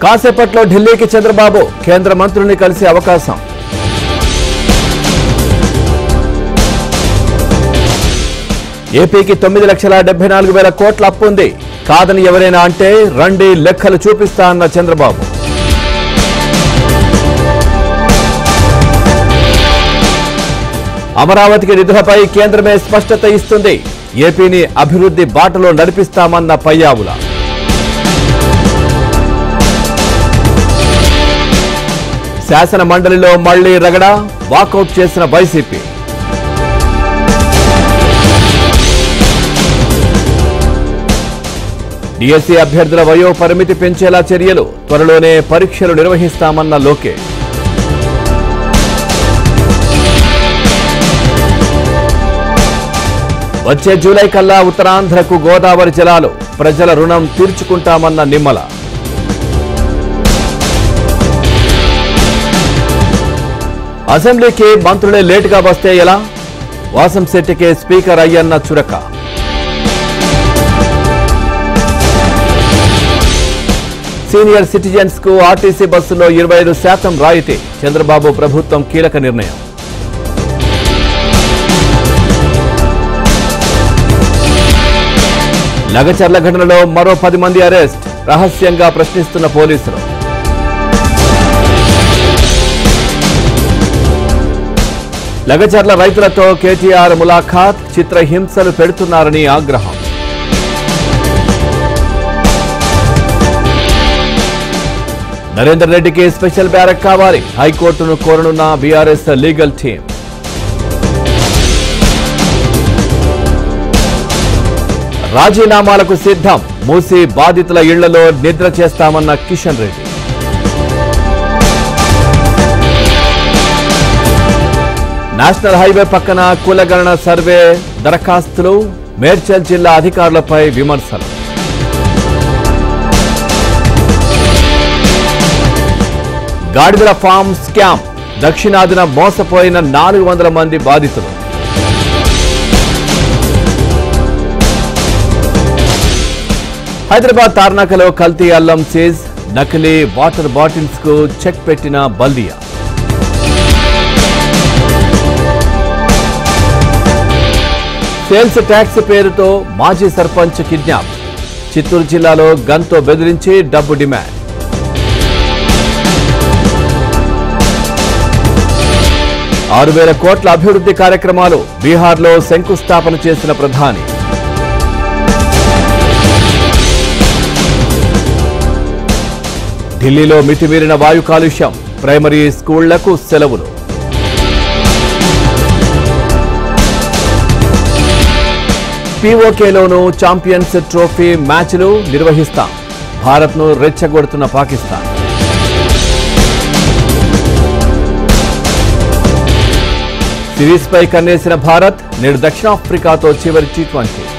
కాసేపట్లో ఢిల్లీకి చంద్రబాబు కేంద్ర మంత్రుల్ని కలిసే అవకాశం. ఏపీకి 9,74,000 కోట్ల అప్పు ఉంది. కాదని ఎవరైనా అంటే రండి లెక్కలు చూపిస్తా అన్న చంద్రబాబు. అమరావతికి నిధులపై కేంద్రమే స్పష్టత ఇస్తుంది. ఏపీని అభివృద్ధి బాటలో నడిపిస్తామన్న పయ్యావుల. శాసన మండలిలో మళ్లీ రగడ, వాకౌట్ చేసిన వైసీపీ. డిఎస్సీ అభ్యర్థుల వయో పరిమితి పెంచేలా చర్యలు, త్వరలోనే పరీక్షలు నిర్వహిస్తామన్న లోకేష్. వచ్చే జూలై కల్లా ఉత్తరాంధ్రకు గోదావరి జలాలు, ప్రజల రుణం తీర్చుకుంటామన్న నిమ్మల. అసెంబ్లీకి మంత్రులే లేటుగా వస్తే ఎలా? వాసంశెట్టికే స్పీకర్ అయ్యన్న చురక. సీనియర్ సిటిజన్స్ కు ఆర్టీసీ బస్సులో 25% రాయితీ, చంద్రబాబు ప్రభుత్వం కీలక నిర్ణయం. లగచర్ల ఘటనలో మరో 10 మంది అరెస్ట్, రహస్యంగా ప్రశ్నిస్తున్న పోలీసులు. లగచర్ల రైతులతో కేటీఆర్ ములాఖాత్, చిత్రహింసలు పెడుతున్నారని ఆగ్రహం. నరేందర్ రెడ్డికి స్పెషల్ బ్యారక్ కావాలి, హైకోర్టును కోరనున్న బీఆర్ఎస్ లీగల్ టీం. రాజీనామాలకు సిద్ధం, మూసీ బాధితుల ఇళ్లలో నిద్ర చేస్తామన్న కిషన్ రెడ్డి. నేషనల్ హైవే పక్కన కులగణన సర్వే దరఖాస్తులు, మేడ్చల్ జిల్లా అధికారులపై విమర్శలు. గాడిదల ఫామ్ స్కామ్, దక్షిణాదిన మోసపోయిన 400 మంది బాధితులు. హైదరాబాద్ తార్నాకలో కల్తీ అల్లం సీజ్, నకిలీ వాటర్ బాటిల్స్ కు చెక్ పెట్టిన బల్దియా. సేల్స్ ట్యాక్స్ పేరుతో మాజీ సర్పంచ్ కిడ్నాప్, చిత్తూరు జిల్లాలో గన్తో బెదిరించి డబ్బు డిమాండ్. 6,000 కోట్ల అభివృద్ధి కార్యక్రమాలు, బీహార్లో శంకుస్థాపన చేసిన ప్రధాని. ఢిల్లీలో మితిమీరిన వాయు కాలుష్యం, ప్రైమరీ స్కూళ్లకు సెలవులు. పీఓకేలోనూ ఛాంపియన్స్ ట్రోఫీ మ్యాచ్లు నిర్వహిస్తాం, భారత్ను రెచ్చగొడుతున్న పాకిస్తాన్. సిరీస్పై కన్నేసిన భారత్, నేడు దక్షిణాఫ్రికాతో చివరి T20.